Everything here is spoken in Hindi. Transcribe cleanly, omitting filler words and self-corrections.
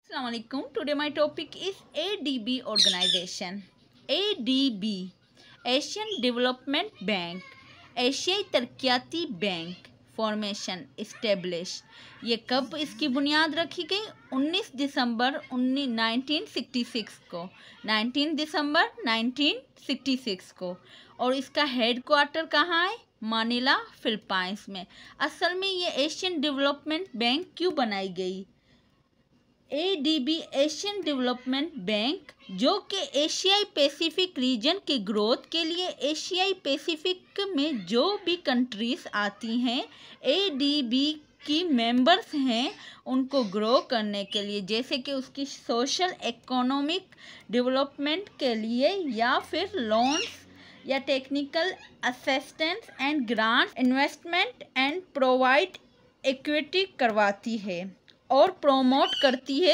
Assalamualaikum. Today my topic is ADB organization. ADB Asian Development Bank, एशियाई तरक्याती बैंक फॉर्मेशन इस्टेब्लिश। ये कब इसकी बुनियाद रखी गई? 19 दिसंबर 1966 को 19 दिसंबर 1966 को। और इसका हेड क्वार्टर कहाँ है? मानिला, फिलीपींस में। असल में ये एशियन डेवलपमेंट बैंक क्यों बनाई गई? ADB एशियन डेवलपमेंट बैंक, जो कि एशियाई पैसिफिक रीजन के ग्रोथ के लिए एशियाई पैसिफिक में जो भी कंट्रीज आती हैं ADB की मेंबर्स हैं, उनको ग्रो करने के लिए, जैसे कि उसकी सोशल इकोनॉमिक डेवलपमेंट के लिए या फिर लोन्स या technical assistance and grant, investment and provide equity करवाती है और प्रोमोट करती है